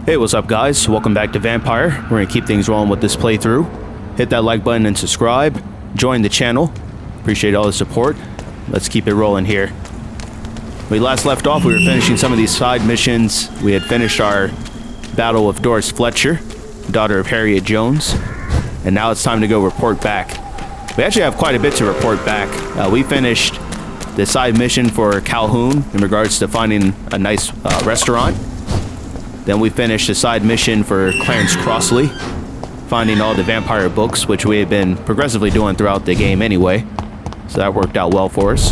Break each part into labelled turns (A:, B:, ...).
A: Hey, what's up guys? Welcome back to Vampyr. We're gonna keep things rolling with this playthrough. Hit that like button and subscribe. Join the channel. Appreciate all the support. Let's keep it rolling here. We last left off, we were finishing some of these side missions. We had finished our battle with Doris Fletcher, daughter of Harriet Jones. And now it's time to go report back. We actually have quite a bit to report back. We finished the side mission for Calhoun in regards to finding a nice restaurant. Then we finished a side mission for Clarence Crossley, finding all the Vampyr books, which we had been progressively doing throughout the game anyway. So that worked out well for us.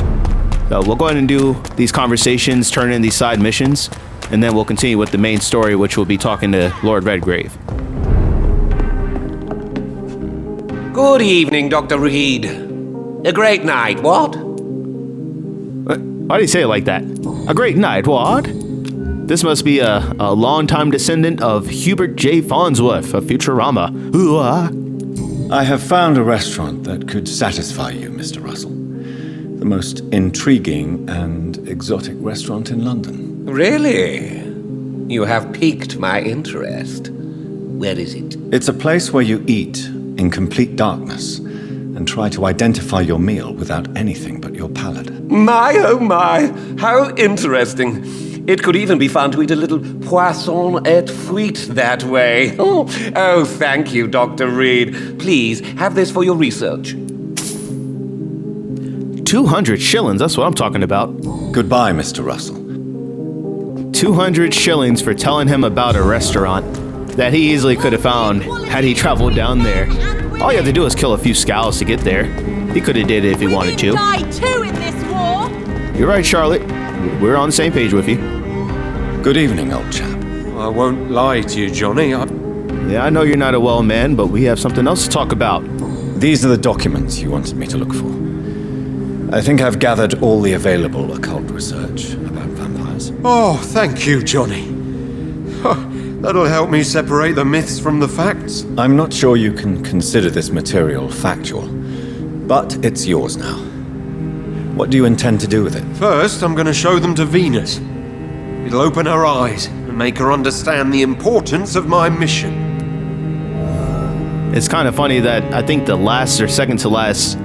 A: So we'll go ahead and do these conversations, turn in these side missions, and then we'll continue with the main story, which we'll be talking to Lord Redgrave.
B: Good evening, Dr. Reid. A great night, what?
A: Why do you say it like that? A great night, what? This must be a long-time descendant of Hubert J. Farnsworth of Futurama.
C: I have found a restaurant that could satisfy you, Mr. Russell. The most intriguing and exotic restaurant in London.
B: Really? You have piqued my interest. Where is it?
C: It's a place where you eat in complete darkness and try to identify your meal without anything but your palate.
B: My, oh my, how interesting. It could even be fun to eat a little poisson et frites that way. Oh, thank you, Dr. Reid. Please, have this for your research.
A: 200 shillings, that's what I'm talking about.
C: Goodbye, Mr. Russell.
A: 200 shillings for telling him about a restaurant that he easily could have found had he traveled down there. All you have to do is kill a few scowls to get there. He could have did it if he wanted to.
D: Die too in this war.
A: You're right, Charlotte. We're on the same page with you.
C: Good evening, old chap.
B: I won't lie to you, Johnny.
A: Yeah, I know you're not a well man, but we have something else to talk about.
C: These are the documents you wanted me to look for. I think I've gathered all the available occult research about vampires.
E: Oh, thank you, Johnny. That'll help me separate the myths from the facts.
C: I'm not sure you can consider this material factual, but it's yours now. What do you intend to do with it?
E: First, I'm going to show them to Venus. It'll open her eyes and make her understand the importance of my mission.
A: It's kind of funny that I think the last or second to last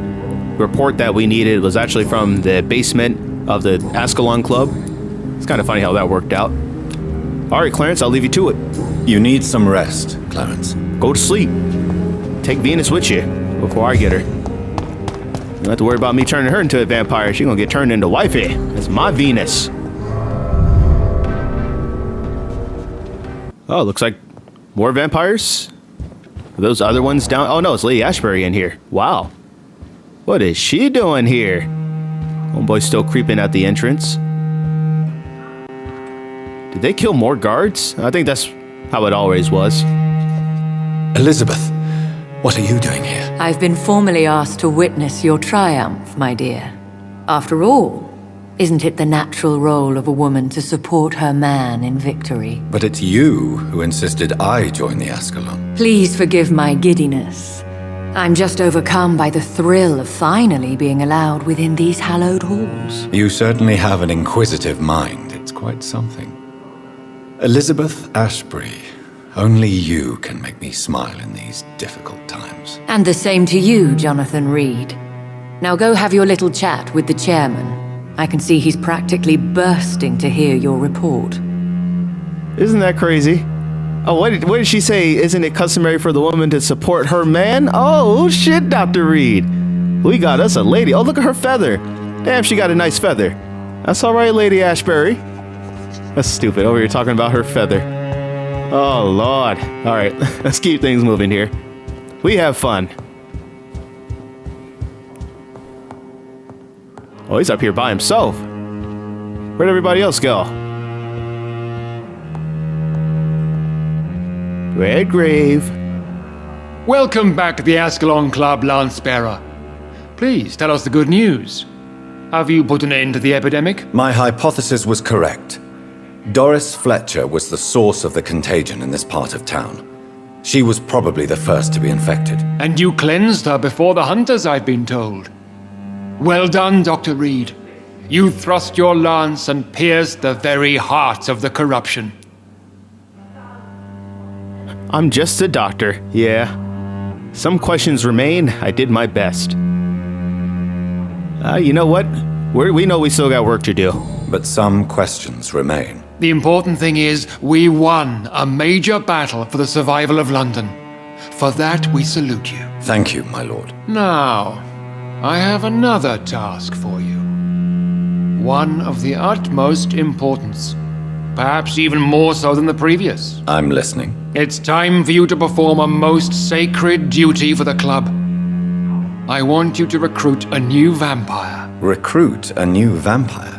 A: report that we needed was actually from the basement of the Ascalon Club. It's kind of funny how that worked out. All right, Clarence, I'll leave you to it.
C: You need some rest, Clarence.
A: Go to sleep. Take Venus with you before I get her. You don't have to worry about me turning her into a vampire. She's gonna get turned into wifey. That's my Venus. Oh, looks like more vampires. Are those other ones down? Oh no, it's Lady Ashbury in here. Wow. What is she doing here? Homeboy's still creeping at the entrance. Did they kill more guards? I think that's how it always was.
C: Elizabeth, what are you doing here?
F: I've been formally asked to witness your triumph, my dear. After all, isn't it the natural role of a woman to support her man in victory?
C: But it's you who insisted I join the Ascalon.
F: Please forgive my giddiness. I'm just overcome by the thrill of finally being allowed within these hallowed halls.
C: You certainly have an inquisitive mind. It's quite something. Elizabeth Ashbury, only you can make me smile in these difficult times.
F: And the same to you, Jonathan Reid. Now go have your little chat with the chairman. I can see he's practically bursting to hear your report.
A: Isn't that crazy? Oh, what did she say? Isn't it customary for the woman to support her man? Oh, shit, Dr. Reid. We got us a lady. Oh, look at her feather. Damn, she got a nice feather. That's all right, Lady Ashbury. That's stupid. Over here talking about her feather. Oh, Lord. All right, let's keep things moving here. We have fun. Oh, he's up here by himself. Where'd everybody else go? Redgrave.
G: Welcome back to the Ascalon Club, Lance-Bearer. Please, tell us the good news. Have you put an end to the epidemic?
C: My hypothesis was correct. Doris Fletcher was the source of the contagion in this part of town. She was probably the first to be infected.
G: And you cleansed her before the hunters, I've been told. Well done, Dr. Reid. You thrust your lance and pierced the very heart of the corruption.
A: I'm just a doctor, yeah. Some questions remain. I did my best. You know what? We know we still got work to do.
C: But some questions remain.
G: The important thing is, we won a major battle for the survival of London. For that, we salute you.
C: Thank you, my lord.
G: Now, I have another task for you. One of the utmost importance. Perhaps even more so than the previous.
C: I'm listening.
G: It's time for you to perform a most sacred duty for the club. I want you to recruit a new vampire.
C: Recruit a new vampire?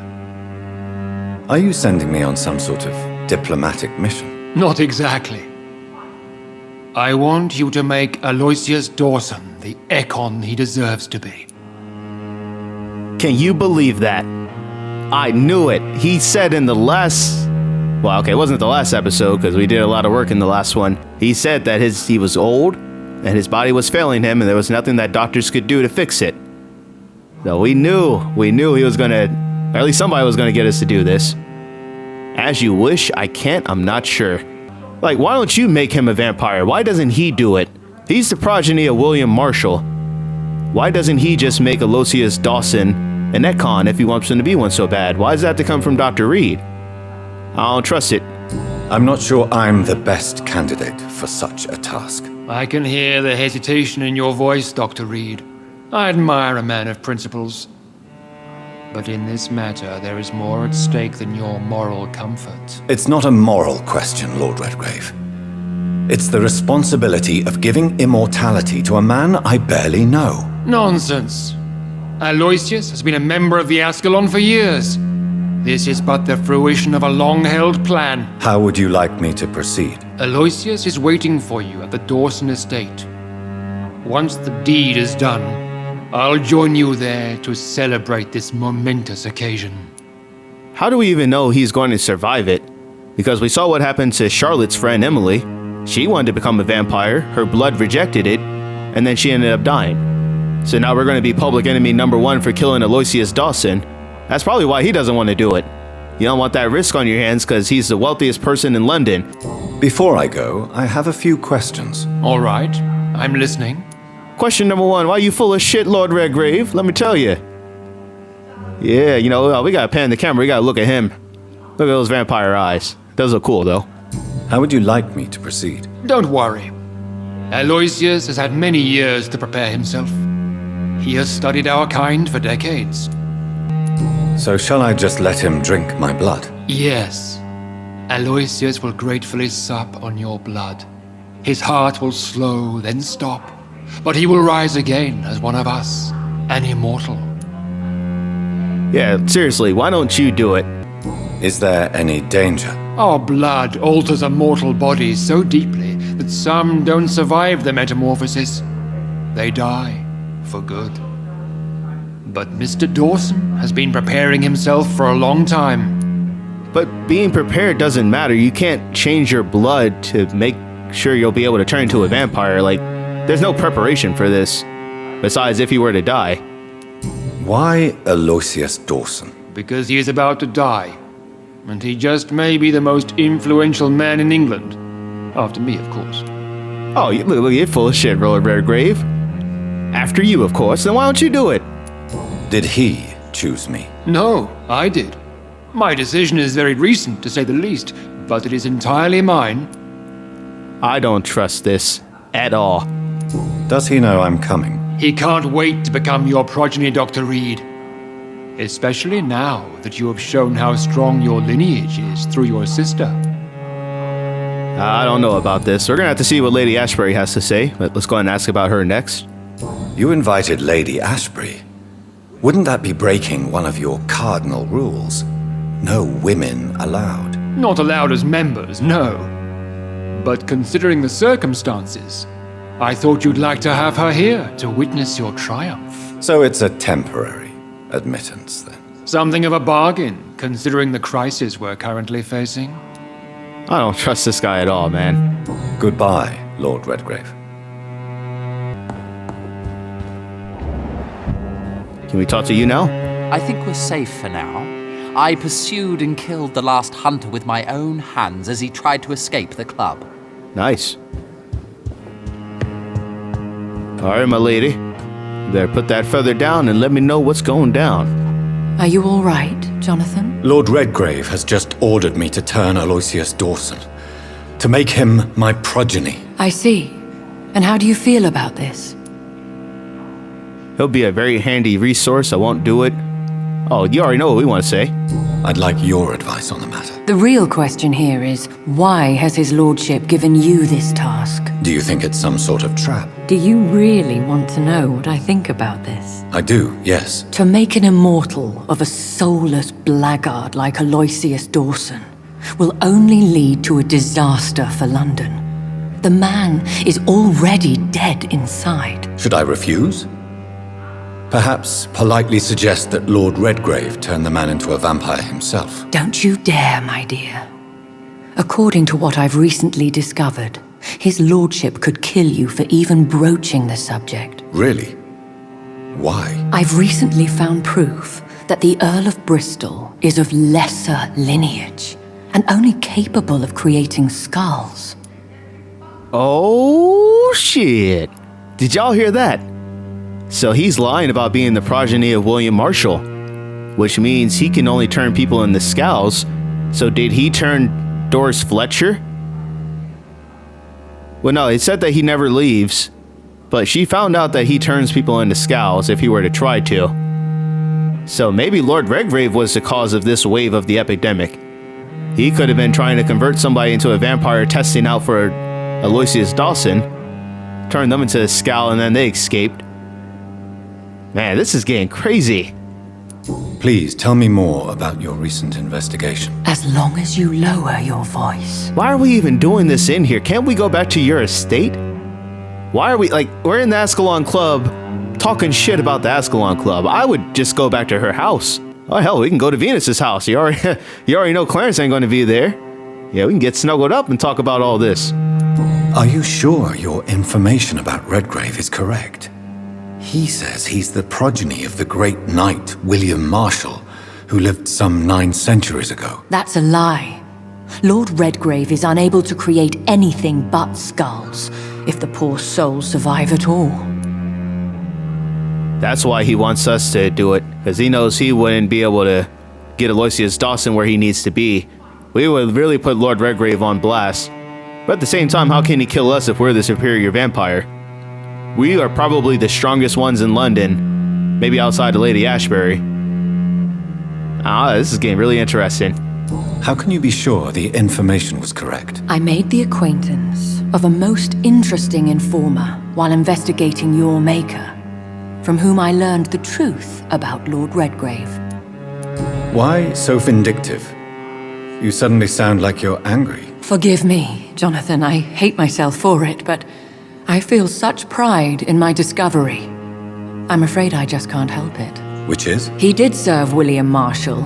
C: Are you sending me on some sort of diplomatic mission?
G: Not exactly. I want you to make Aloysius Dawson the Ekon he deserves to be.
A: Can you believe that? I knew it. He said in the last... Well, okay, it wasn't the last episode because we did a lot of work in the last one. He said that he was old and his body was failing him and there was nothing that doctors could do to fix it. So we knew he was gonna, or at least somebody was gonna get us to do this. As you wish, I can't, I'm not sure. Like, why don't you make him a vampire? Why doesn't he do it? He's the progeny of William Marshall. Why doesn't he just make Aloysius Dawson an Ekon if he wants him to be one so bad? Why does that have to come from Dr. Reid? I don't trust it.
C: I'm not sure I'm the best candidate for such a task.
G: I can hear the hesitation in your voice, Dr. Reid. I admire a man of principles. But in this matter, there is more at stake than your moral comfort.
C: It's not a moral question, Lord Redgrave. It's the responsibility of giving immortality to a man I barely know.
G: Nonsense. Aloysius has been a member of the Ascalon for years. This is but the fruition of a long-held plan.
C: How would you like me to proceed?
G: Aloysius is waiting for you at the Dawson estate. Once the deed is done, I'll join you there to celebrate this momentous occasion.
A: How do we even know he's going to survive it? Because we saw what happened to Charlotte's friend Emily. She wanted to become a vampire, her blood rejected it, and then she ended up dying. So now we're going to be public enemy number one for killing Aloysius Dawson. That's probably why he doesn't want to do it. You don't want that risk on your hands because he's the wealthiest person in London.
C: Before I go, I have a few questions.
G: All right, I'm listening.
A: Question number one, why are you full of shit, Lord Redgrave? Let me tell you. Yeah, you know, we gotta pan the camera, we gotta look at him. Look at those vampire eyes. Does look cool, though.
C: How would you like me to proceed?
G: Don't worry. Aloysius has had many years to prepare himself. He has studied our kind for decades.
C: So shall I just let him drink my blood?
G: Yes. Aloysius will gratefully sup on your blood. His heart will slow, then stop. But he will rise again as one of us, an immortal.
A: Yeah, seriously, why don't you do it?
C: Is there any danger?
G: Our blood alters a mortal body so deeply that some don't survive the metamorphosis. They die for good. But Mr. Dawson has been preparing himself for a long time.
A: But being prepared doesn't matter. You can't change your blood to make sure you'll be able to turn into a vampire. Like, there's no preparation for this. Besides, if he were to die.
C: Why Aloysius Dawson?
G: Because he is about to die. And he just may be the most influential man in England. After me, of course.
A: Oh, look, you're full of shit, Lord Redgrave. After you, of course. Then why don't you do it?
C: Did he choose me?
G: No, I did. My decision is very recent, to say the least, but it is entirely mine.
A: I don't trust this at all.
C: Does he know I'm coming?
G: He can't wait to become your progeny, Dr. Reid. Especially now that you have shown how strong your lineage is through your sister.
A: I don't know about this. We're gonna have to see what Lady Ashbury has to say. Let's go ahead and ask about her next.
C: You invited Lady Ashbury. Wouldn't that be breaking one of your cardinal rules? No women allowed.
G: Not allowed as members, no. But considering the circumstances, I thought you'd like to have her here to witness your triumph.
C: So it's a temporary admittance, then?
G: Something of a bargain, considering the crisis we're currently facing.
A: I don't trust this guy at all, man.
C: Goodbye, Lord Redgrave.
A: Can we talk to you now?
H: I think we're safe for now. I pursued and killed the last hunter with my own hands as he tried to escape the club.
A: Nice. Alright, my lady. Better put that feather down and let me know what's going down.
F: Are you all right, Jonathan?
C: Lord Redgrave has just ordered me to turn Aloysius Dawson, to make him my progeny.
F: I see. And how do you feel about this?
A: He'll be a very handy resource. I won't do it. Oh, you already know what we want to say.
C: I'd like your advice on the matter.
F: The real question here is, why has his lordship given you this task?
C: Do you think it's some sort of trap?
F: Do you really want to know what I think about this?
C: I do, yes.
F: To make an immortal of a soulless blackguard like Aloysius Dawson will only lead to a disaster for London. The man is already dead inside.
C: Should I refuse? Perhaps politely suggest that Lord Redgrave turn the man into a vampire himself.
F: Don't you dare, my dear. According to what I've recently discovered, his lordship could kill you for even broaching the subject.
C: Really? Why?
F: I've recently found proof that the Earl of Bristol is of lesser lineage and only capable of creating skulls.
A: Oh, shit. Did y'all hear that? So he's lying about being the progeny of William Marshall, which means he can only turn people into skulls. So did he turn Doris Fletcher? Well, no, it said that he never leaves, but she found out that he turns people into skulls if he were to try to. So maybe Lord Redgrave was the cause of this wave of the epidemic. He could have been trying to convert somebody into a vampire testing out for Aloysius Dawson, turned them into a skull, and then they escaped. Man, this is getting crazy.
C: Please tell me more about your recent investigation.
F: As long as you lower your voice.
A: Why are we even doing this in here? Can't we go back to your estate? Why are we, we're in the Ascalon Club talking shit about the Ascalon Club. I would just go back to her house. Oh, hell, we can go to Venus's house. You already know Clarence ain't going to be there. Yeah, we can get snuggled up and talk about all this.
C: Are you sure your information about Redgrave is correct? He says he's the progeny of the great knight William Marshall, who lived some 9 centuries ago.
F: That's a lie. Lord Redgrave is unable to create anything but skulls, if the poor soul survive at all.
A: That's why he wants us to do it, because he knows he wouldn't be able to get Aloysius Dawson where he needs to be. We would really put Lord Redgrave on blast. But at the same time, how can he kill us if we're the superior vampire? We are probably the strongest ones in London, maybe outside of Lady Ashbury. This is getting really interesting.
C: How can you be sure the information was correct?
F: I made the acquaintance of a most interesting informer while investigating your maker, from whom I learned the truth about Lord Redgrave.
C: Why so vindictive? You suddenly sound like you're angry.
F: Forgive me, Jonathan. I hate myself for it, but I feel such pride in my discovery. I'm afraid I just can't help it.
C: Which is?
F: He did serve William Marshall.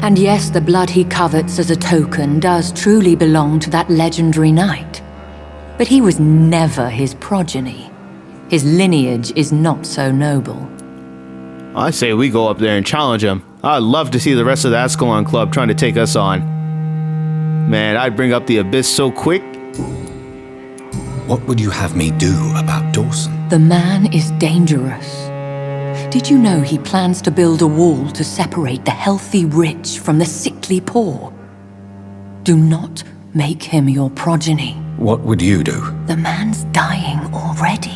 F: And yes, the blood he covets as a token does truly belong to that legendary knight. But he was never his progeny. His lineage is not so noble.
A: I say we go up there and challenge him. I'd love to see the rest of the Ascalon Club trying to take us on. Man, I'd bring up the Abyss so quick.
C: What would you have me do about Dawson?
F: The man is dangerous. Did you know he plans to build a wall to separate the healthy rich from the sickly poor? Do not make him your progeny.
C: What would you do?
F: The man's dying already.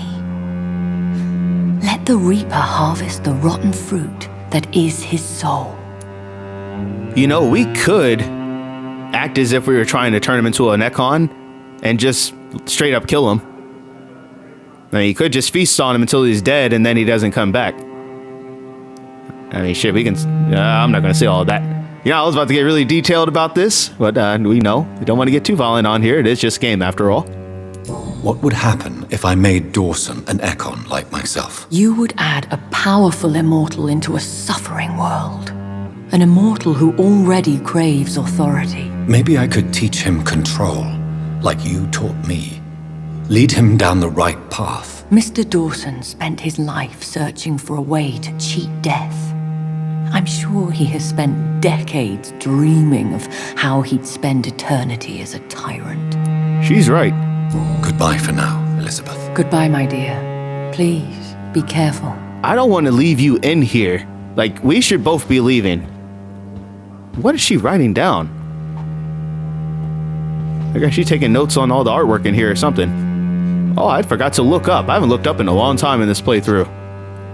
F: Let the reaper harvest the rotten fruit that is his soul.
A: You know, we could act as if we were trying to turn him into an Ekon and just straight up kill him. I mean, you could just feast on him until he's dead and then he doesn't come back. I mean, shit, we can... I'm not going to say all of that. You know, I was about to get really detailed about this, but we know. We don't want to get too violent on here. It is just a game, after all.
C: What would happen if I made Dawson an Ekon like myself?
F: You would add a powerful immortal into a suffering world. An immortal who already craves authority.
C: Maybe I could teach him control, like you taught me. Lead him down the right path.
F: Mr. Dawson spent his life searching for a way to cheat death. I'm sure he has spent decades dreaming of how he'd spend eternity as a tyrant.
A: She's right.
C: Goodbye for now, Elizabeth.
F: Goodbye, my dear. Please, be careful.
A: I don't want to leave you in here. Like, we should both be leaving. What is she writing down? I guess she's taking notes on all the artwork in here or something. Oh, I forgot to look up. I haven't looked up in a long time in this playthrough.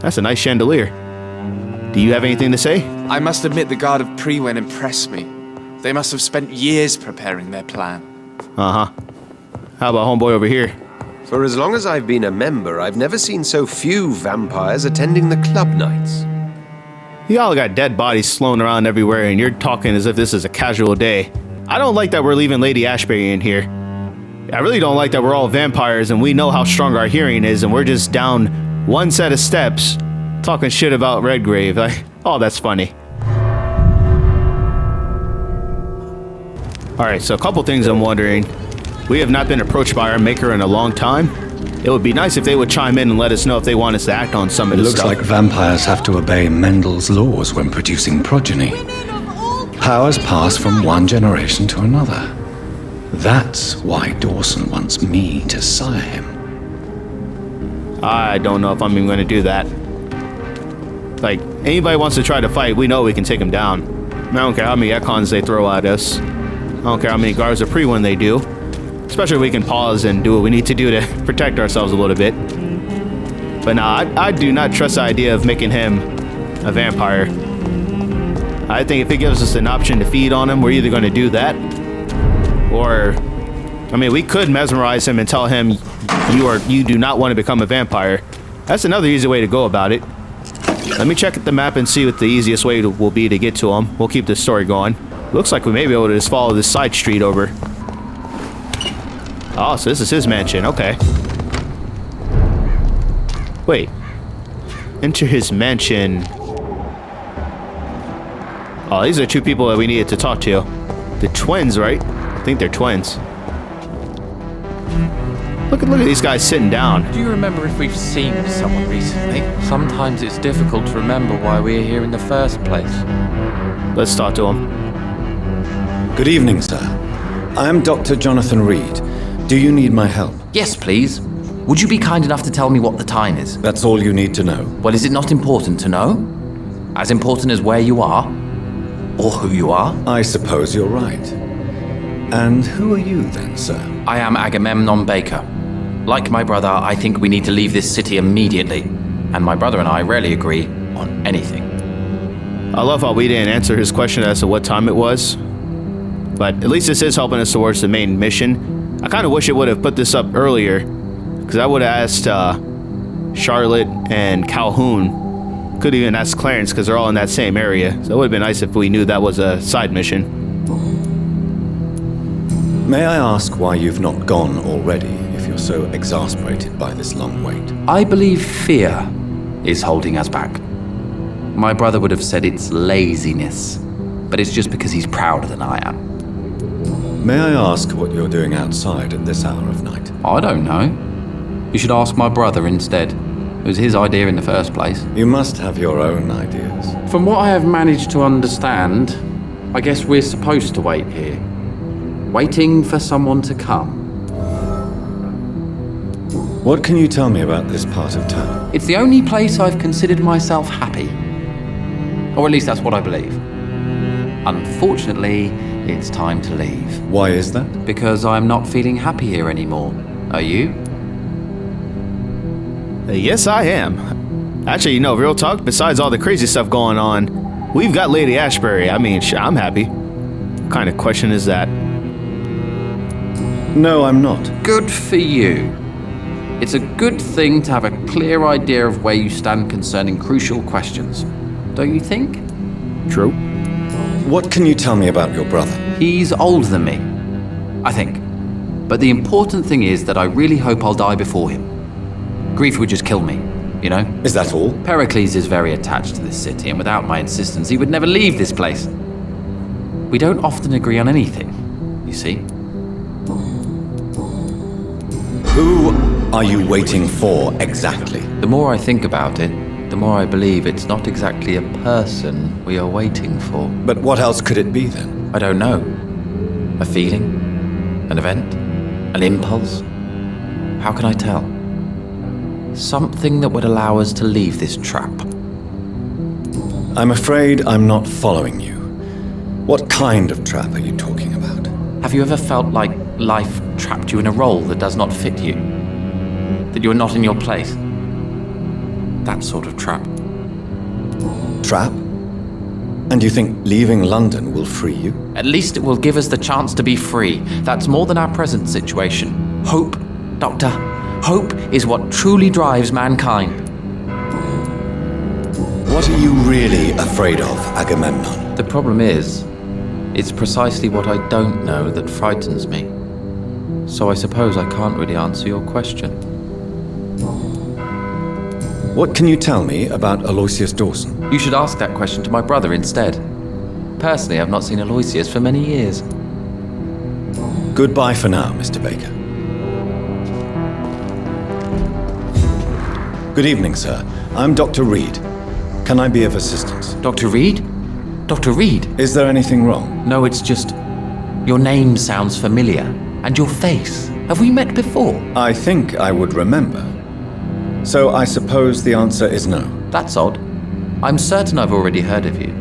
A: That's a nice chandelier. Do you have anything to say?
I: I must admit the Guard of Priwen impressed me. They must have spent years preparing their plan.
A: Uh-huh. How about homeboy over here?
E: For as long as I've been a member, I've never seen so few vampires attending the club nights.
A: Y'all got dead bodies flown around everywhere and you're talking as if this is a casual day. I don't like that we're leaving Lady Ashbury in here. I really don't like that we're all vampires and we know how strong our hearing is and we're just down one set of steps talking shit about Redgrave. Oh, that's funny. Alright, so a couple things I'm wondering. We have not been approached by our maker in a long time. It would be nice if they would chime in and let us know if they want us to act on some of this stuff.
C: It looks like vampires have to obey Mendel's laws when producing progeny. Powers pass from one generation to another. That's why Dawson wants me to sire him.
A: I don't know if I'm even going to do that. Like, anybody wants to try to fight, we know we can take them down. I don't care how many econs they throw at us. I don't care how many guards of Priwen they do. Especially if we can pause and do what we need to do to protect ourselves a little bit. But nah, I do not trust the idea of making him a vampire. I think if it gives us an option to feed on him, we're either going to do that, or, I mean, we could mesmerize him and tell him you do not want to become a vampire. That's another easy way to go about it. Let me check the map and see what the easiest way will be to get to him. We'll keep this story going. Looks like we may be able to just follow this side street over. Oh, so this is his mansion. Okay. Wait. Enter his mansion. Oh, these are two people that we needed to talk to. The twins, right? I think they're twins. Look at these guys sitting down.
H: Do you remember if we've seen someone recently? Sometimes it's difficult to remember why we're here in the first place.
A: Let's talk to him.
C: Good evening, sir. I am Dr. Jonathan Reid. Do you need my help?
H: Yes, please. Would you be kind enough to tell me what the time is?
C: That's all you need to know.
H: Well, is it not important to know? As important as where you are? Or who you are?
C: I suppose you're right. And who are you then, sir?
H: I am Agamemnon Baker. Like my brother, I think we need to leave this city immediately. And my brother and I rarely agree on anything.
A: I love how we didn't answer his question as to what time it was. But at least this is helping us towards the main mission. I kind of wish it would have put this up earlier, because I would have asked Charlotte and Calhoun. Could even ask Clarence, because they're all in that same area. So it would have been nice if we knew that was a side mission.
C: May I ask why you've not gone already, if you're so exasperated by this long wait?
H: I believe fear is holding us back. My brother would have said it's laziness, but it's just because he's prouder than I am.
C: May I ask what you're doing outside at this hour of night?
H: I don't know. You should ask my brother instead. It was his idea in the first place.
C: You must have your own ideas.
H: From what I have managed to understand, I guess we're supposed to wait here. Waiting for someone to come.
C: What can you tell me about this part of town?
H: It's the only place I've considered myself happy. Or at least that's what I believe. Unfortunately, it's time to leave.
C: Why is that?
H: Because I'm not feeling happy here anymore. Are you?
A: Yes, I am. Actually, you know, real talk, besides all the crazy stuff going on, we've got Lady Ashbury. I mean, I'm happy. What kind of question is that?
C: No, I'm not.
H: Good for you. It's a good thing to have a clear idea of where you stand concerning crucial questions. Don't you think?
A: True.
C: What can you tell me about your brother?
H: He's older than me, I think. But the important thing is that I really hope I'll die before him. Grief would just kill me, you know?
C: Is that all?
H: Pericles is very attached to this city, and without my insistence, he would never leave this place. We don't often agree on anything, you see.
C: Who are you waiting for exactly?
H: The more I think about it, the more I believe it's not exactly a person we are waiting for.
C: But what else could it be then?
H: I don't know. A feeling? An event? An impulse? How can I tell? Something that would allow us to leave this trap.
C: I'm afraid I'm not following you. What kind of trap are you talking about?
H: Have you ever felt like life trapped you in a role that does not fit you? That you are not in your place? That sort of trap.
C: Trap? And you think leaving London will free you?
H: At least it will give us the chance to be free. That's more than our present situation. Hope, Doctor. Hope is what truly drives mankind.
C: What are you really afraid of, Agamemnon?
H: The problem is, it's precisely what I don't know that frightens me. So I suppose I can't really answer your question.
C: What can you tell me about Aloysius Dawson?
H: You should ask that question to my brother instead. Personally, I've not seen Aloysius for many years.
C: Goodbye for now, Mr. Baker. Good evening, sir. I'm Dr. Reid. Can I be of assistance?
H: Dr. Reid? Dr. Reid?
C: Is there anything wrong?
H: No, it's just... your name sounds familiar. And your face. Have we met before?
C: I think I would remember. So I suppose the answer is no.
H: That's odd. I'm certain I've already heard of you.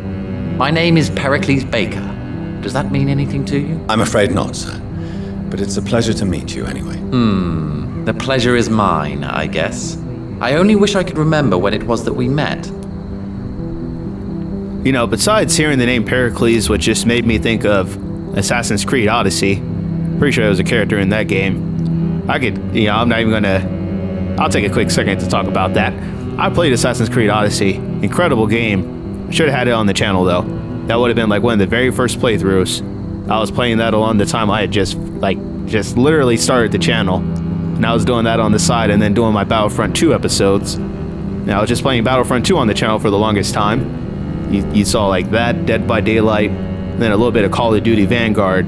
H: My name is Pericles Baker. Does that mean anything to you?
C: I'm afraid not, sir. But it's a pleasure to meet you anyway.
H: The pleasure is mine, I guess. I only wish I could remember when it was that we met.
A: You know, besides hearing the name Pericles, which just made me think of Assassin's Creed Odyssey, pretty sure there was a character in that game. I'm not even gonna... I'll take a quick second to talk about that. I played Assassin's Creed Odyssey. Incredible game. Should have had it on the channel, though. That would have been like one of the very first playthroughs. I was playing that along the time I had just literally started the channel. And I was doing that on the side and then doing my Battlefront 2 episodes. Now, I was just playing Battlefront 2 on the channel for the longest time. You saw like that, Dead by Daylight, then a little bit of Call of Duty Vanguard.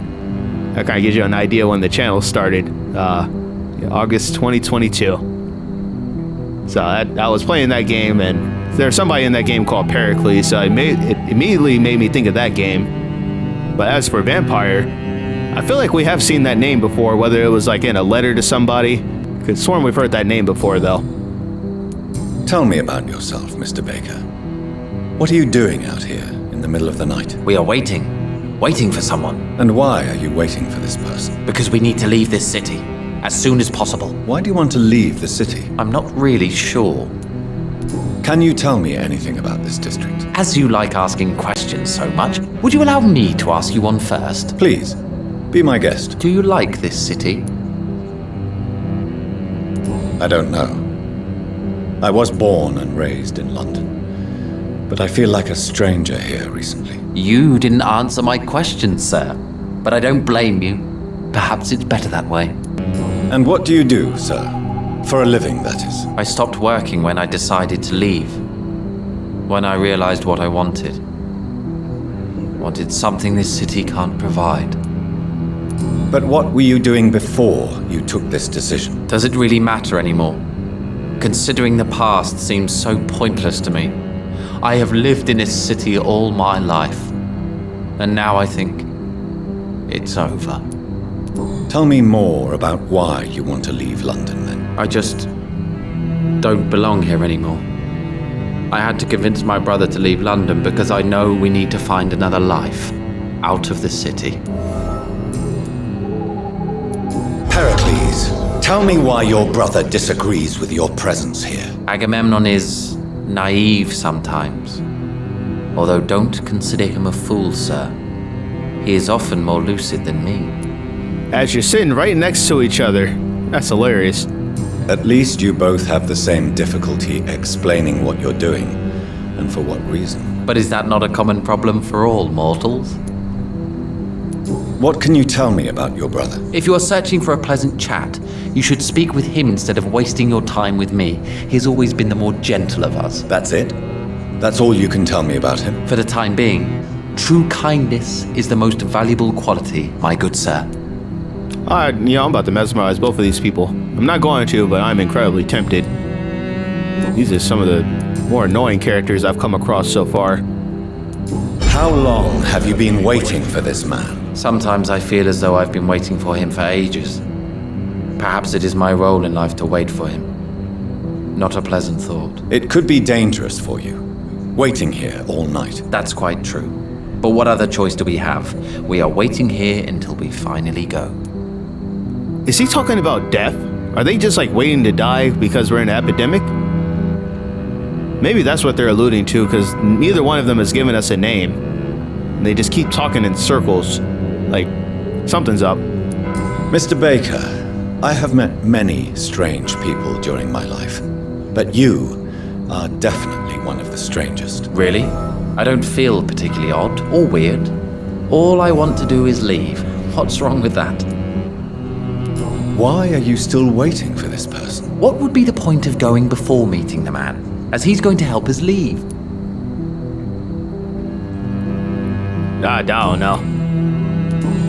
A: That kind of gives you an idea when the channel started. August 2022. So I was playing that game, and there's somebody in that game called Pericles, so it immediately made me think of that game. But as for Vampyr, I feel like we have seen that name before, whether it was like in a letter to somebody. Could sworn we've heard that name before, though.
C: Tell me about yourself, Mr. Baker. What are you doing out here in the middle of the night?
H: We are waiting. Waiting for someone.
C: And why are you waiting for this person?
H: Because we need to leave this city. As soon as possible.
C: Why do you want to leave the city?
H: I'm not really sure.
C: Can you tell me anything about this district?
H: As you like asking questions so much, would you allow me to ask you one first?
C: Please, be my guest.
H: Do you like this city?
C: I don't know. I was born and raised in London, but I feel like a stranger here recently.
H: You didn't answer my question, sir. But I don't blame you. Perhaps it's better that way.
C: And what do you do, sir? For a living, that is.
H: I stopped working when I decided to leave. When I realized what I wanted. Wanted something this city can't provide.
C: But what were you doing before you took this decision?
H: Does it really matter anymore? Considering the past seems so pointless to me. I have lived in this city all my life. And now I think it's over.
C: Tell me more about why you want to leave London, then.
H: I just don't belong here anymore. I had to convince my brother to leave London because I know we need to find another life out of the city.
C: Pericles, tell me why your brother disagrees with your presence here.
H: Agamemnon is naive sometimes. Although don't consider him a fool, sir. He is often more lucid than me.
A: As you're sitting right next to each other. That's hilarious.
C: At least you both have the same difficulty explaining what you're doing, and for what reason.
H: But is that not a common problem for all mortals?
C: What can you tell me about your brother?
H: If you are searching for a pleasant chat, you should speak with him instead of wasting your time with me. He has always been the more gentle of us.
C: That's it? That's all you can tell me about him?
H: For the time being, true kindness is the most valuable quality, my good sir.
A: I'm about to mesmerize both of these people. I'm not going to, but I'm incredibly tempted. These are some of the more annoying characters I've come across so far.
C: How long have you been waiting for this man?
H: Sometimes I feel as though I've been waiting for him for ages. Perhaps it is my role in life to wait for him. Not a pleasant thought.
C: It could be dangerous for you, waiting here all night.
H: That's quite true. But what other choice do we have? We are waiting here until we finally go.
A: Is he talking about death? Are they just like waiting to die because we're in an epidemic? Maybe that's what they're alluding to, because neither one of them has given us a name. And they just keep talking in circles. Like, something's up.
C: Mr. Baker, I have met many strange people during my life, but you are definitely one of the strangest.
H: Really? I don't feel particularly odd or weird. All I want to do is leave. What's wrong with that?
C: Why are you still waiting for this person?
H: What would be the point of going before meeting the man, as he's going to help us leave?
A: I don't know.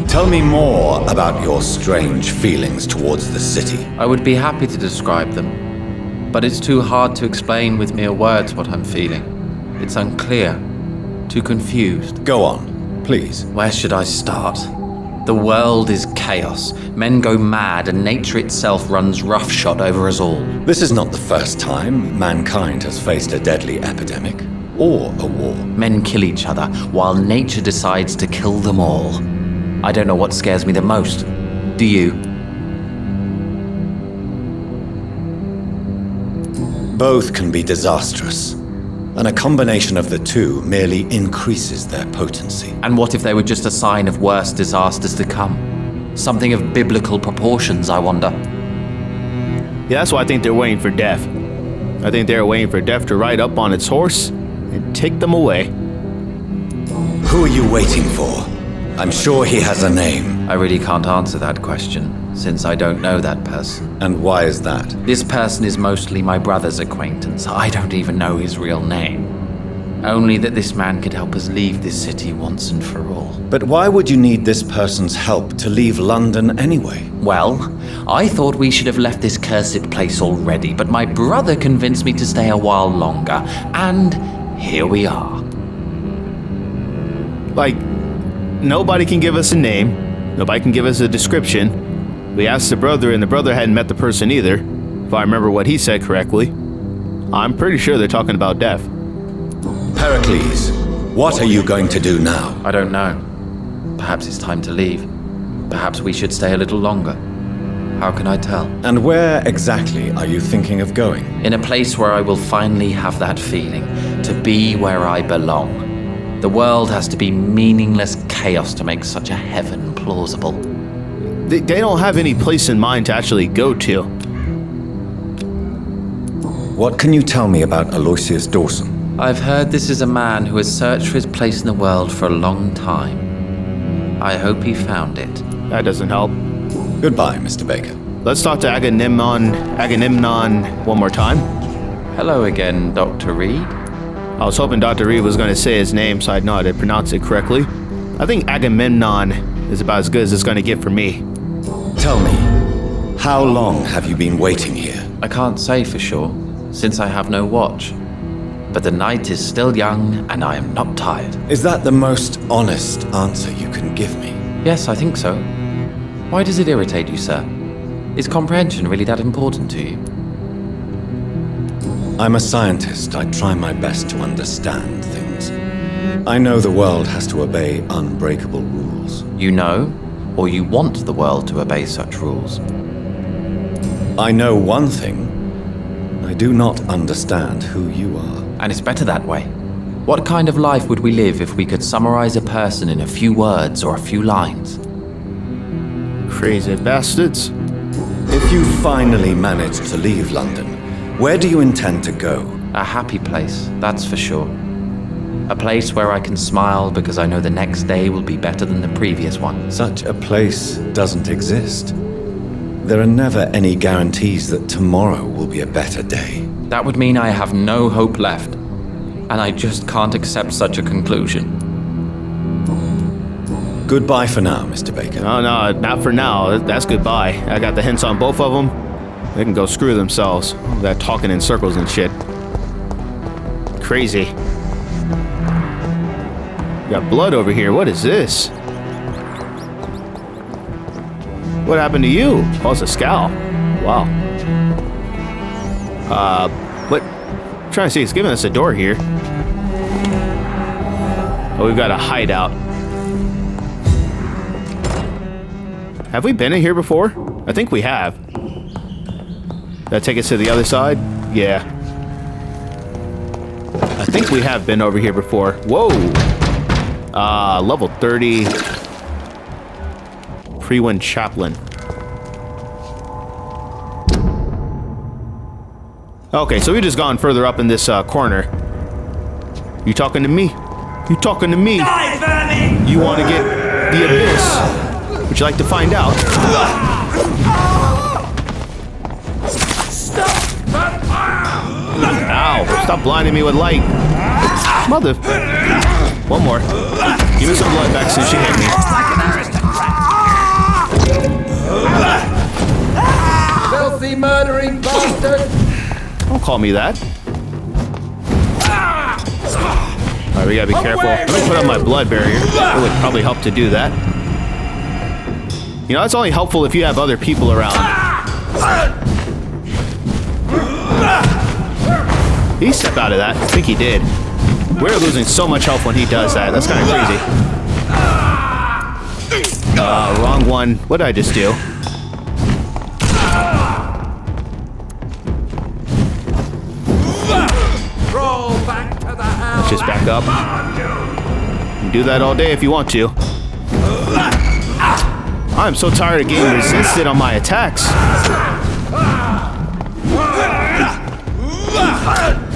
C: Tell me more about your strange feelings towards the city.
H: I would be happy to describe them, but it's too hard to explain with mere words what I'm feeling. It's unclear, too confused.
C: Go on, please.
H: Where should I start? The world is chaos. Men go mad, and nature itself runs roughshod over us all.
C: This is not the first time mankind has faced a deadly epidemic or a war.
H: Men kill each other, while nature decides to kill them all. I don't know what scares me the most. Do you?
C: Both can be disastrous, and a combination of the two merely increases their potency.
H: And what if they were just a sign of worse disasters to come? Something of biblical proportions, I wonder.
A: Yeah, that's why I think they're waiting for death. I think they're waiting for death to ride up on its horse and take them away.
C: Who are you waiting for? I'm sure he has a name.
H: I really can't answer that question, since I don't know that person.
C: And why is that?
H: This person is mostly my brother's acquaintance. I don't even know his real name. Only that this man could help us leave this city once and for all.
C: But why would you need this person's help to leave London anyway?
H: Well, I thought we should have left this cursed place already, but my brother convinced me to stay a while longer, and here we are.
A: Like, nobody can give us a name. Nobody can give us a description. We asked the brother, and the brother hadn't met the person either, if I remember what he said correctly. I'm pretty sure they're talking about death.
C: Pericles, what are you going to do now?
H: I don't know. Perhaps it's time to leave. Perhaps we should stay a little longer. How can I tell?
C: And where exactly are you thinking of going?
H: In a place where I will finally have that feeling, to be where I belong. The world has to be meaningless chaos to make such a heaven plausible.
A: They don't have any place in mind to actually go to.
C: What can you tell me about Aloysius Dawson?
H: I've heard this is a man who has searched for his place in the world for a long time. I hope he found it.
A: That doesn't help.
C: Goodbye, Mr. Baker.
A: Let's talk to Agamemnon one more time.
H: Hello again, Dr. Reid.
A: I was hoping Dr. Reid was going to say his name so I'd know how to pronounce it correctly. I think Agamemnon is about as good as it's going to get for me.
C: Tell me, how long have you been waiting here?
H: I can't say for sure, since I have no watch. But the night is still young, and I am not tired.
C: Is that the most honest answer you can give me?
H: Yes, I think so. Why does it irritate you, sir? Is comprehension really that important to you?
C: I'm a scientist. I try my best to understand things. I know the world has to obey unbreakable rules.
H: You know, or you want the world to obey such rules?
C: I know one thing. I do not understand who you are.
H: And it's better that way. What kind of life would we live if we could summarize a person in a few words or a few lines?
A: Crazy bastards.
C: If you finally manage to leave London, where do you intend to go?
H: A happy place, that's for sure. A place where I can smile because I know the next day will be better than the previous one.
C: Such a place doesn't exist. There are never any guarantees that tomorrow will be a better day.
H: That would mean I have no hope left, and I just can't accept such a conclusion.
C: Goodbye for now, Mr. Baker.
A: No, not for now. That's goodbye. I got the hints on both of them. They can go screw themselves. That talking in circles and shit. Crazy. Got blood over here. What is this? What happened to you? Oh, it's a scowl. Wow. What? I'm trying to see. It's giving us a door here. Oh, we've got a hideout. Have we been in here before? I think we have. That take us to the other side? Yeah. I think we have been over here before. Whoa! Level 30. Pre-win chaplain. Okay, so we just gone further up in this corner. You talking to me? You talking to me? You want to get the abyss? Would you like to find out? Ow! Stop blinding me with light. Mother. One more. Give me some blood back since she hit me.
J: Filthy murdering bastard!
A: Don't call me that. Alright, we gotta be careful. Let me put on my blood barrier. It would probably help to do that. You know, it's only helpful if you have other people around. Did he step out of that? I think he did. We're losing so much health when he does that. That's kind of crazy. Wrong one. What did I just do? Let's just back up. You can do that all day if you want to. I'm so tired of getting resisted on my attacks.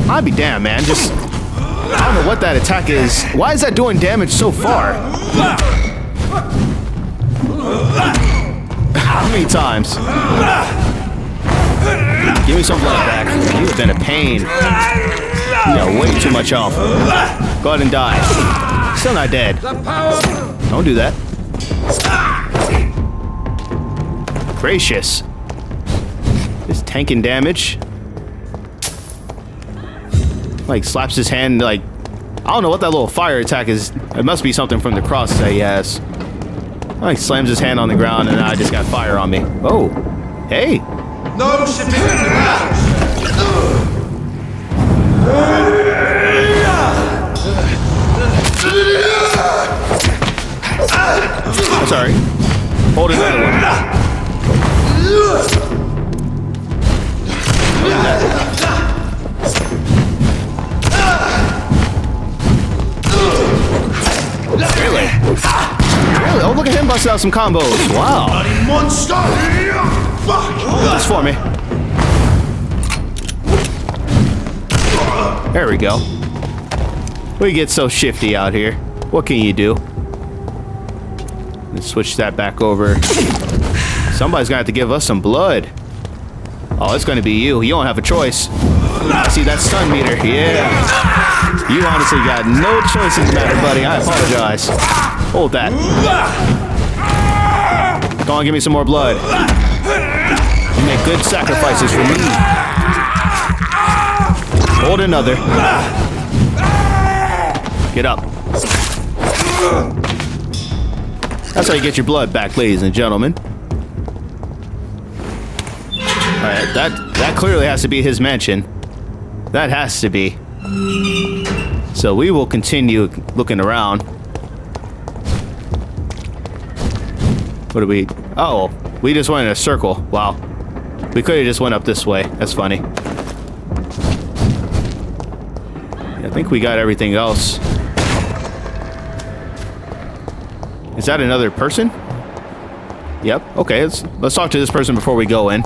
A: I'd be damned, man. Just, I don't know what that attack is. Why is that doing damage so far? How many times? Give me some blood back. You have been a pain. You got way too much health. Go ahead and die. Still not dead. Don't do that. Gracious. Just tanking damage. Like slaps his hand like, I don't know what that little fire attack is. It must be something from the cross that he has. Like slams his hand on the ground and I just got fire on me. Oh. Hey.
J: No shipping in the house!
A: I'm sorry. Hold another one. Really? Really? Oh, look at him busting out some combos. Wow.
J: Bloody monster!
A: Hold this for me. There we go. We get so shifty out here. What can you do? Let's switch that back over. Somebody's gonna have to give us some blood. Oh, it's gonna be you. You don't have a choice. I see that stun meter. Yeah. You honestly got no choice in the matter, buddy. I apologize. Hold that. Go on, give me some more blood. You make good sacrifices for me. Hold another. Get up. That's how you get your blood back, ladies and gentlemen. Alright, that clearly has to be his mansion. That has to be. So we will continue looking around. What do we... Oh, we just went in a circle. Wow. We could have just went up this way. That's funny. I think we got everything else. Is that another person? Yep. Okay, let's talk to this person before we go in.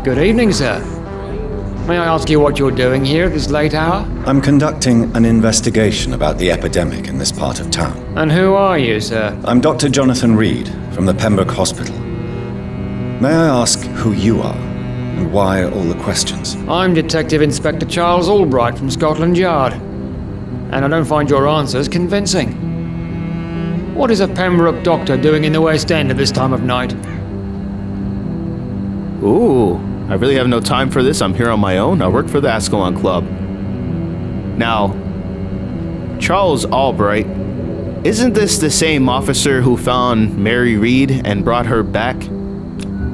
G: Good evening, sir. May I ask you what you're doing here at this late hour?
C: I'm conducting an investigation about the epidemic in this part of town.
G: And who are you, sir?
C: I'm Dr. Jonathan Reid from the Pembroke Hospital. May I ask who you are and why all the questions?
G: I'm Detective Inspector Charles Albright from Scotland Yard. And I don't find your answers convincing. What is a Pembroke doctor doing in the West End at this time of night?
A: Ooh, I really have no time for this. I'm here on my own. I work for the Ascalon Club. Now, Charles Albright, Isn't this the same officer who found Mary Reid and brought her back?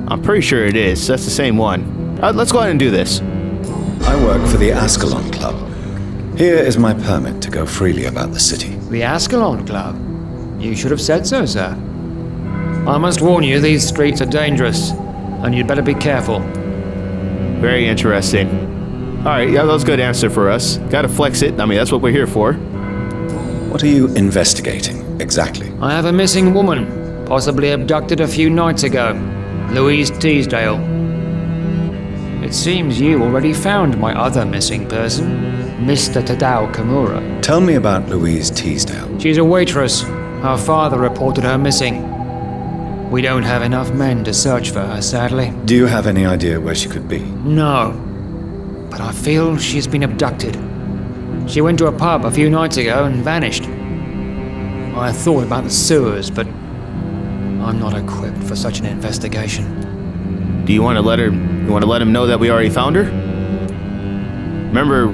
A: I'm pretty sure it is. That's the same one. Let's go ahead and do this.
C: I work for the Ascalon Club. Here is my permit to go freely about the city.
G: The Ascalon Club? You should have said so, sir. I must warn you, these streets are dangerous, and you'd better be careful.
A: Very interesting. Alright, yeah, that was a good answer for us. Gotta flex it. I mean, that's what we're here for.
C: What are you investigating, exactly?
G: I have a missing woman, possibly abducted a few nights ago. Louise Teasdale. It seems you already found my other missing person, Mr. Tadao Kimura.
C: Tell me about Louise Teasdale.
G: She's a waitress. Her father reported her missing. We don't have enough men to search for her, sadly.
C: Do you have any idea where she could be?
G: No. But I feel she's been abducted. She went to a pub a few nights ago and vanished. I thought about the sewers, but I'm not equipped for such an investigation.
A: Do you want to let him know that we already found her? Remember,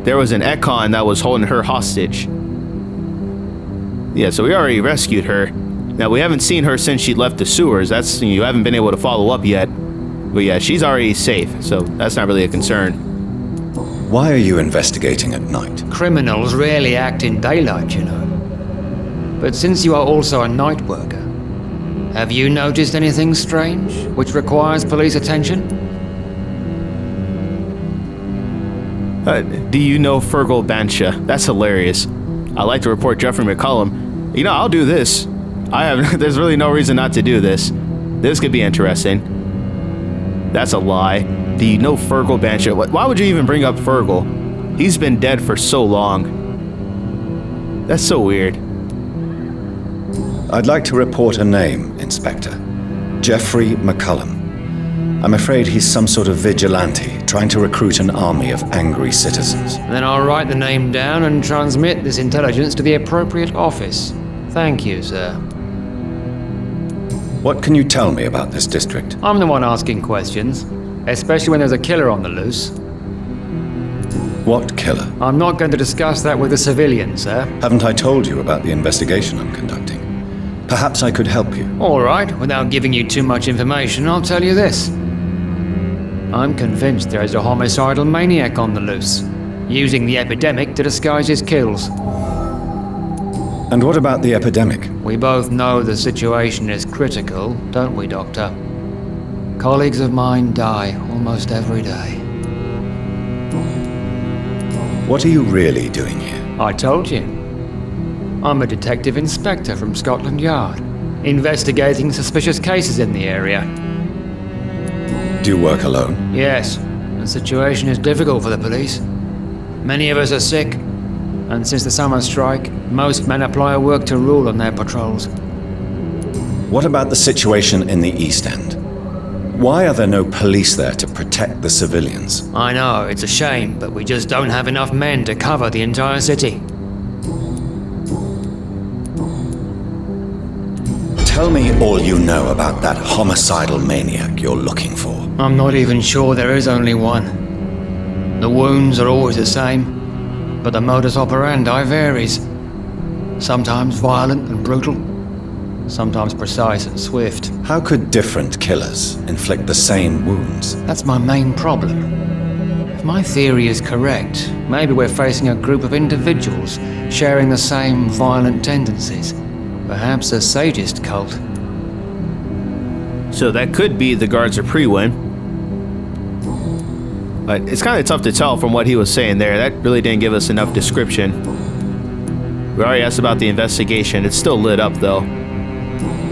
A: there was an Ekon that was holding her hostage. Yeah, so we already rescued her. Now, we haven't seen her since she left the sewers. You haven't been able to follow up yet. But yeah, she's already safe, so that's not really a concern.
C: Why are you investigating at night?
G: Criminals rarely act in daylight, you know. But since you are also a night worker, have you noticed anything strange which requires police attention?
A: Do you know Fergal Bansha? That's hilarious. I'd like to report Jeffrey McCullum. You know, I'll do this. There's really no reason not to do this. This could be interesting. That's a lie. Do you know Fergal Bansha? Why would you even bring up Fergal? He's been dead for so long. That's so weird.
C: I'd like to report a name, Inspector. Jeffrey McCullum. I'm afraid he's some sort of vigilante, trying to recruit an army of angry citizens.
G: Then I'll write the name down and transmit this intelligence to the appropriate office. Thank you, sir.
C: What can you tell me about this district?
G: I'm the one asking questions, especially when there's a killer on the loose.
C: What killer?
G: I'm not going to discuss that with the civilians, sir.
C: Haven't I told you about the investigation I'm conducting? Perhaps I could help you.
G: All right, without giving you too much information, I'll tell you this. I'm convinced there is a homicidal maniac on the loose, using the epidemic to disguise his kills.
C: And what about the epidemic?
G: We both know the situation is critical, don't we, Doctor? Colleagues of mine die almost every day.
C: What are you really doing here?
G: I told you. I'm a detective inspector from Scotland Yard, investigating suspicious cases in the area.
C: Do you work alone?
G: Yes, the situation is difficult for the police. Many of us are sick, and since the summer strike, most men apply a work to rule on their patrols.
C: What about the situation in the East End? Why are there no police there to protect the civilians?
G: I know, it's a shame, but we just don't have enough men to cover the entire city.
C: Tell me all you know about that homicidal maniac you're looking for.
G: I'm not even sure there is only one. The wounds are always the same, but the modus operandi varies. Sometimes violent and brutal, sometimes precise and swift.
C: How could different killers inflict the same wounds?
G: That's my main problem. If my theory is correct, maybe we're facing a group of individuals sharing the same violent tendencies. Perhaps a sadist cult.
A: So that could be the guards of Priwen. But it's kind of tough to tell from what he was saying there. That really didn't give us enough description. We already asked about the investigation. It's still lit up, though.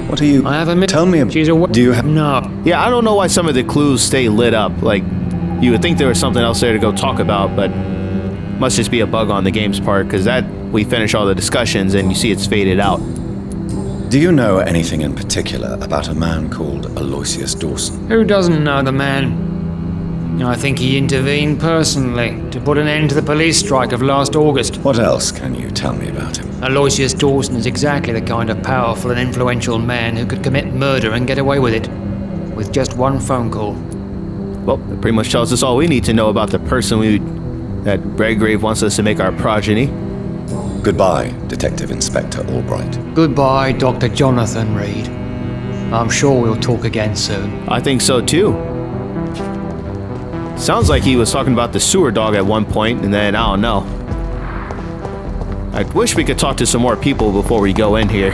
C: What are you...
G: I have a
C: Tell me... Do you have...
G: No.
A: Yeah, I don't know why some of the clues stay lit up. Like, you would think there was something else there to go talk about, but must just be a bug on the game's part, because that we finish all the discussions and you see it's faded out.
C: Do you know anything in particular about a man called Aloysius Dawson?
G: Who doesn't know the man? I think he intervened personally to put an end to the police strike of last August.
C: What else can you tell me about him?
G: Aloysius Dawson is exactly the kind of powerful and influential man who could commit murder and get away with it, with just one phone call.
A: Well, that pretty much tells us all we need to know about the person that Redgrave wants us to make our progeny.
K: Goodbye, Detective Inspector Albright.
G: Goodbye, Dr. Jonathan Reid. I'm sure we'll talk again soon.
A: I think so too. Sounds like he was talking about the sewer dog at one point, and then I don't know. I wish we could talk to some more people before we go in here.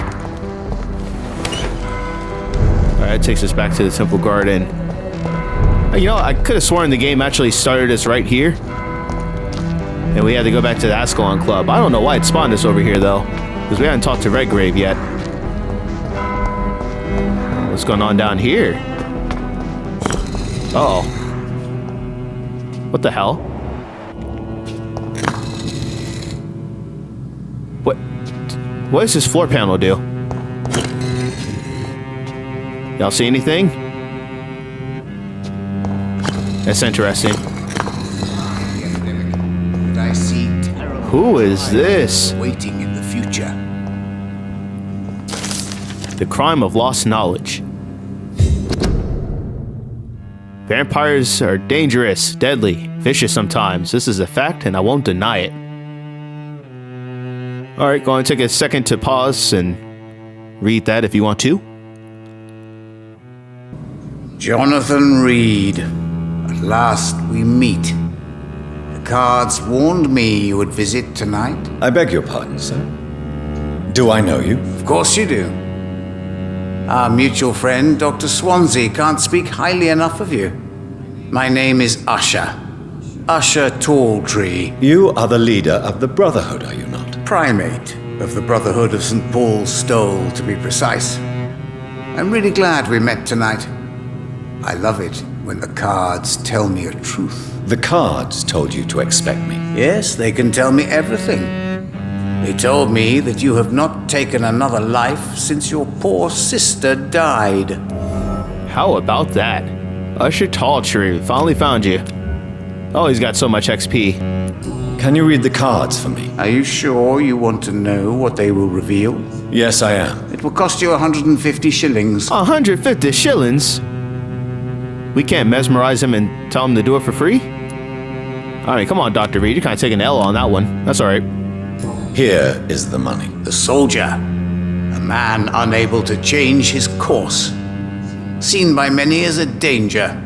A: Alright, that takes us back to the Temple Garden. You know, I could have sworn the game actually started us right here. And we had to go back to the Ascalon Club. I don't know why it spawned us over here, though. Because we haven't talked to Redgrave yet. What's going on down here? Uh-oh. What the hell? What does this floor panel do? Y'all see anything? That's interesting.
J: I see terrible
A: Who is this?
J: waiting in the future.
A: The crime of lost knowledge. Vampires are dangerous, deadly, vicious sometimes. This is a fact, and I won't deny it. Alright, go and take a second to pause and read that if you want to.
J: Jonathan Reid. At last we meet. The cards warned me you would visit tonight.
K: I beg your pardon, sir. Do I know you?
J: Of course you do. Our mutual friend, Dr. Swansea, can't speak highly enough of you. My name is Usher. Usher Talltree.
K: You are the leader of the Brotherhood, are you not?
J: Primate of the Brotherhood of St. Paul's Stole, to be precise. I'm really glad we met tonight. I love it when the cards tell me a truth.
K: The cards told you to expect me.
J: Yes, they can tell me everything. They told me that you have not taken another life since your poor sister died.
A: How about that? Usher Talltree, finally found you. Oh, he's got so much XP.
K: Can you read the cards for me?
J: Are you sure you want to know what they will reveal?
K: Yes, I am.
J: It will cost you 150 shillings.
A: 150 shillings? We can't mesmerize him and tell him to do it for free? I mean, come on, Dr. Reid, you're kind of taking an L on that one. That's alright.
K: Here is the money.
J: The soldier, a man unable to change his course, seen by many as a danger,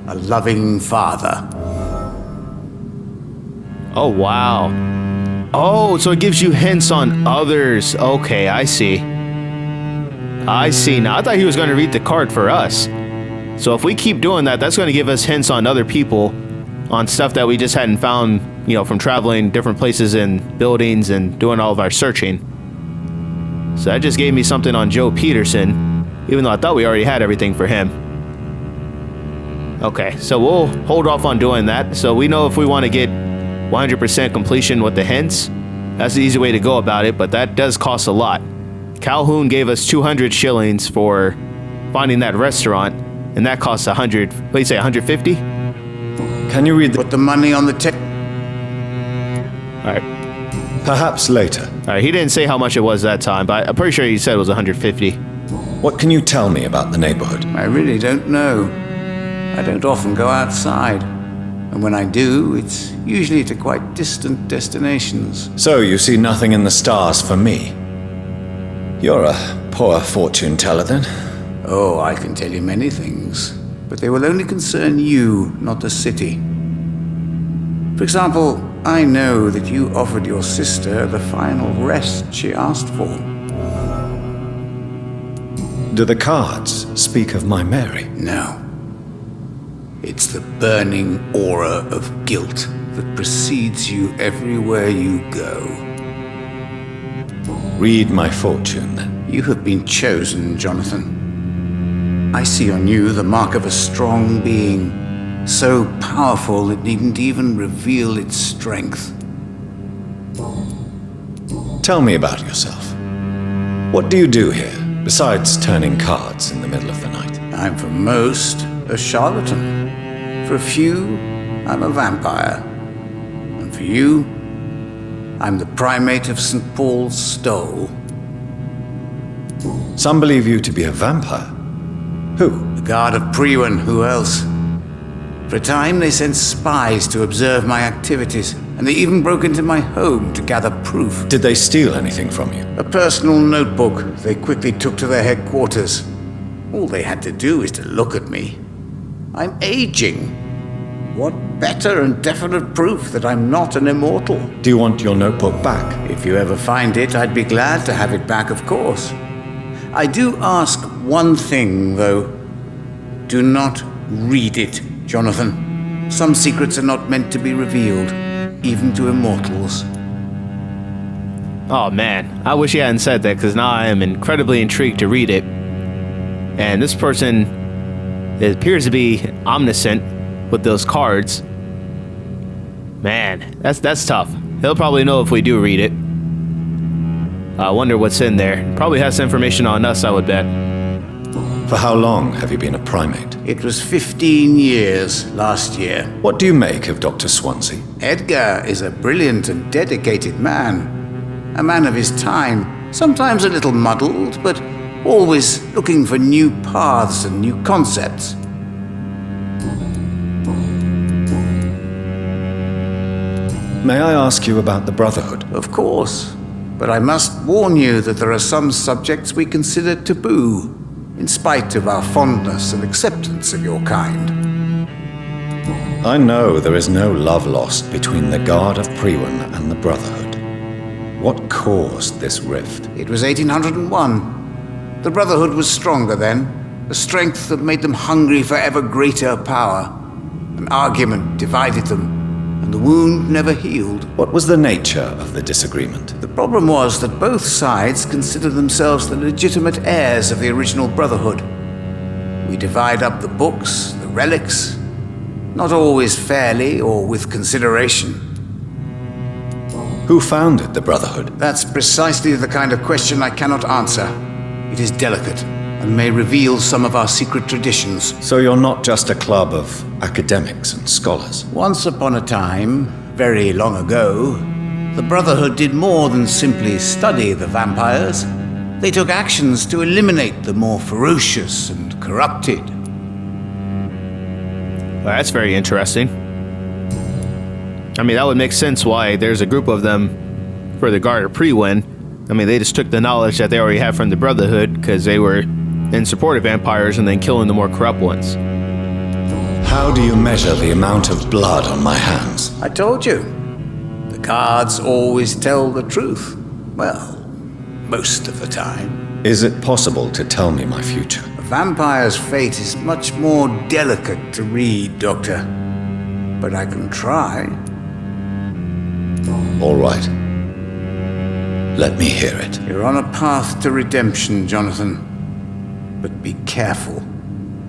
J: a loving father.
A: Oh, wow. Oh, so it gives you hints on others. Okay, I see. I see now. I thought he was going to read the card for us. So if we keep doing that, that's going to give us hints on other people, on stuff that we just hadn't found, you know, from traveling different places and buildings and doing all of our searching. So that just gave me something on Joe Peterson, even though I thought we already had everything for him. Okay, so we'll hold off on doing that. So we know if we want to get 100% completion with the hints, that's the easy way to go about it, but that does cost a lot. Calhoun gave us 200 shillings for finding that restaurant, and that costs 100, what do you say, 150?
K: Can you read the...
J: Put the money on the table.
A: Alright.
K: Perhaps later.
A: Alright, he didn't say how much it was that time, but I'm pretty sure he said it was 150.
K: What can you tell me about the neighborhood?
J: I really don't know. I don't often go outside. And when I do, it's usually to quite distant destinations.
K: So you see nothing in the stars for me? You're a poor fortune teller then.
J: Oh, I can tell you many things, but they will only concern you, not the city. For example, I know that you offered your sister the final rest she asked for.
K: Do the cards speak of my Mary?
J: No. It's the burning aura of guilt that precedes you everywhere you go.
K: Read my fortune then.
J: You have been chosen, Jonathan. I see on you the mark of a strong being, so powerful it needn't even reveal its strength.
K: Tell me about yourself. What do you do here, besides turning cards in the middle of the night?
J: I'm for most a charlatan. For a few, I'm a vampire. And for you, I'm the primate of St. Paul's Stole.
K: Some believe you to be a vampire. Who?
J: The guard of Priwen, who else? For a time, they sent spies to observe my activities, and they even broke into my home to gather proof.
K: Did they steal anything from you?
J: A personal notebook they quickly took to their headquarters. All they had to do is to look at me. I'm aging. What better and definite proof that I'm not an immortal?
K: Do you want your notebook back?
J: If you ever find it, I'd be glad to have it back, of course. I do ask one thing, though. Do not read it, Jonathan. Some secrets are not meant to be revealed, even to immortals.
A: Oh man, I wish he hadn't said that, because now I am incredibly intrigued to read it. And this person appears to be omniscient with those cards. Man, that's tough. He'll probably know if we do read it. I wonder what's in there. Probably has information on us, I would bet.
K: For how long have you been a primate?
J: It was 15 years last year.
K: What do you make of Dr. Swansea?
J: Edgar is a brilliant and dedicated man. A man of his time. Sometimes a little muddled, but always looking for new paths and new concepts.
K: May I ask you about the Brotherhood?
J: Of course. But I must warn you that there are some subjects we consider taboo, in spite of our fondness and acceptance of your kind.
K: I know there is no love lost between the Guard of Priwen and the Brotherhood. What caused this rift?
J: It was 1801. The Brotherhood was stronger then, a strength that made them hungry for ever greater power. An argument divided them, and the wound never healed.
K: What was the nature of the disagreement?
J: The problem was that both sides considered themselves the legitimate heirs of the original Brotherhood. We divide up the books, the relics, not always fairly or with consideration.
K: Who founded the Brotherhood?
J: That's precisely the kind of question I cannot answer. It is delicate and may reveal some of our secret traditions.
K: So you're not just a club of academics and scholars?
J: Once upon a time, very long ago, the Brotherhood did more than simply study the vampires. They took actions to eliminate the more ferocious and corrupted.
A: Well, that's very interesting. I mean, that would make sense why there's a group of them for the Guard of Priwen. I mean, they just took the knowledge that they already had from the Brotherhood because they were in support of vampires and then killing the more corrupt ones.
K: How do you measure the amount of blood on my hands?
J: I told you. The guards always tell the truth. Well, most of the time.
K: Is it possible to tell me my future?
J: A vampire's fate is much more delicate to read, Doctor. But I can try.
K: All right. Let me hear it.
J: You're on a path to redemption, Jonathan. But be careful.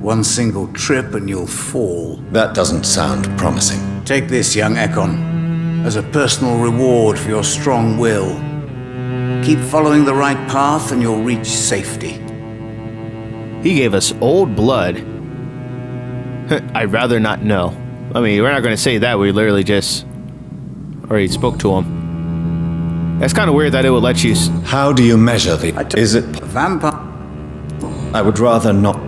J: One single trip and you'll fall.
K: That doesn't sound promising.
J: Take this, young Ekon, as a personal reward for your strong will. Keep following the right path and you'll reach safety.
A: He gave us old blood. I'd rather not know. I mean, we're not going to say that. We literally just already spoke to him. That's kind of weird that it would let you...
K: How do you measure the... Is it...
J: Vampire...
K: I would rather not...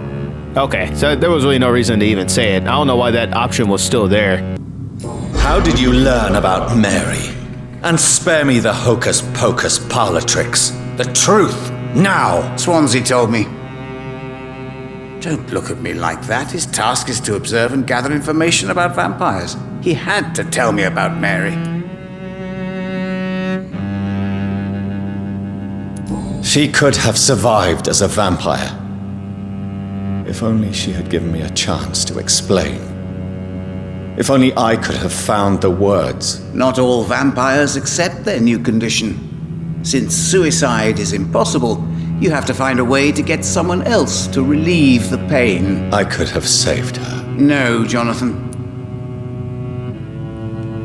A: Okay, so there was really no reason to even say it. I don't know why that option was still there.
K: How did you learn about Mary? And spare me the hocus-pocus parlor tricks. The truth, now!
J: Swansea told me. Don't look at me like that. His task is to observe and gather information about vampires. He had to tell me about Mary.
K: She could have survived as a vampire. If only she had given me a chance to explain. If only I could have found the words.
J: Not all vampires accept their new condition. Since suicide is impossible, you have to find a way to get someone else to relieve the pain.
K: I could have saved her.
J: No, Jonathan.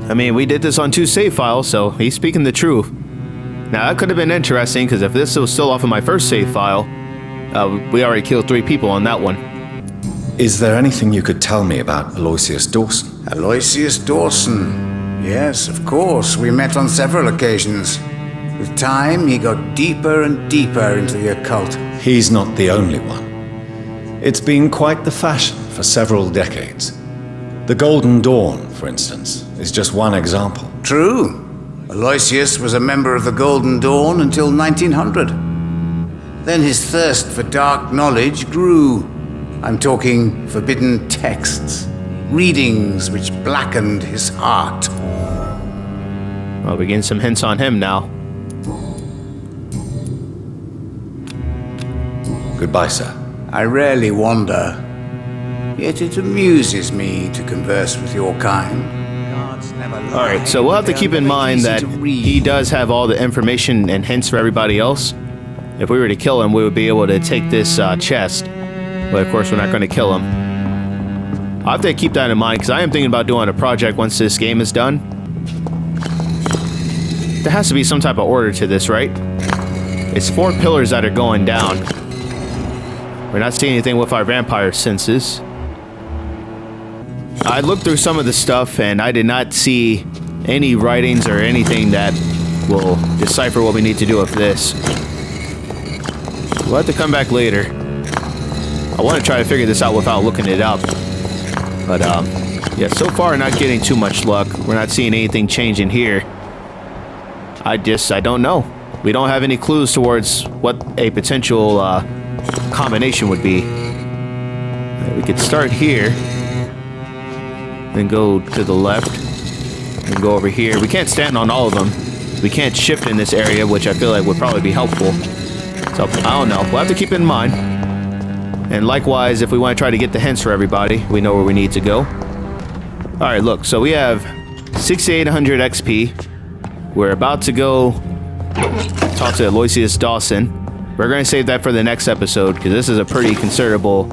A: I mean, we did this on 2 save files, so he's speaking the truth. Now, that could have been interesting, because if this was still off of my first save file, we already killed 3 people on that one.
K: Is there anything you could tell me about Aloysius Dawson?
J: Aloysius Dawson. Yes, of course. We met on several occasions. With time, he got deeper and deeper into the occult.
K: He's not the only one. It's been quite the fashion for several decades. The Golden Dawn, for instance, is just one example.
J: True. Aloysius was a member of the Golden Dawn until 1900. Then his thirst for dark knowledge grew. I'm talking forbidden texts, readings which blackened his heart.
A: Well, we're getting some hints on him now.
K: Goodbye, sir.
J: I rarely wander, yet it amuses me to converse with your kind.
A: Alright, so we'll have to keep in mind that he does have all the information and hints for everybody else. If we were to kill him, we would be able to take this chest. But of course, we're not going to kill him. I'll have to keep that in mind, because I am thinking about doing a project once this game is done. There has to be some type of order to this, right? It's 4 pillars that are going down. We're not seeing anything with our vampire senses. I looked through some of the stuff, and I did not see any writings or anything that will decipher what we need to do with this. We'll have to come back later. I want to try to figure this out without looking it up. But, yeah, so far not getting too much luck. We're not seeing anything changing here. I don't know. We don't have any clues towards what a potential combination would be. We could start here. Then go to the left. And go over here. We can't stand on all of them. We can't shift in this area, which I feel like would probably be helpful. So, I don't know. We'll have to keep it in mind. And likewise, if we want to try to get the hints for everybody, we know where we need to go. Alright, look. So we have 6,800 XP. We're about to go talk to Aloysius Dawson. We're going to save that for the next episode, because this is a pretty considerable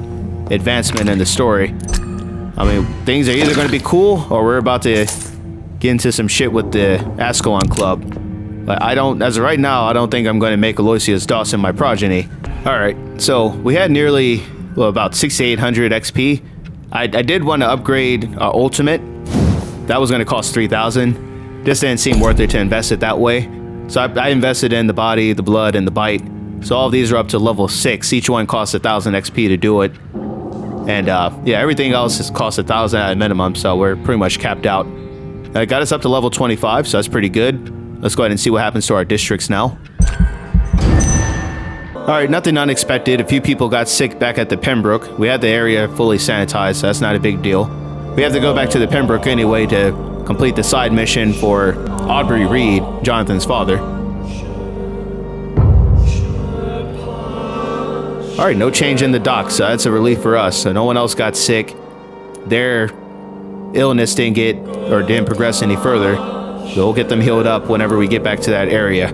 A: advancement in the story. I mean, things are either going to be cool, or we're about to get into some shit with the Ascalon Club. But as of right now, I don't think I'm going to make Aloysius Dawson my progeny. Alright, so we had nearly, about 6,800 XP. I did want to upgrade our ultimate. That was going to cost 3,000. This didn't seem worth it to invest it that way. So I invested in the body, the blood, and the bite. So all of these are up to level 6. Each one costs 1,000 XP to do it. And yeah, everything else has cost 1,000 at a minimum, so we're pretty much capped out. It got us up to level 25, so that's pretty good. Let's go ahead and see what happens to our districts now. Alright, nothing unexpected. A few people got sick back at the Pembroke. We had the area fully sanitized, so that's not a big deal. We have to go back to the Pembroke anyway to complete the side mission for Aubrey Reid, Jonathan's father. Alright, no change in the docks, so that's a relief for us. So no one else got sick. Their illness didn't progress any further. So we'll get them healed up whenever we get back to that area.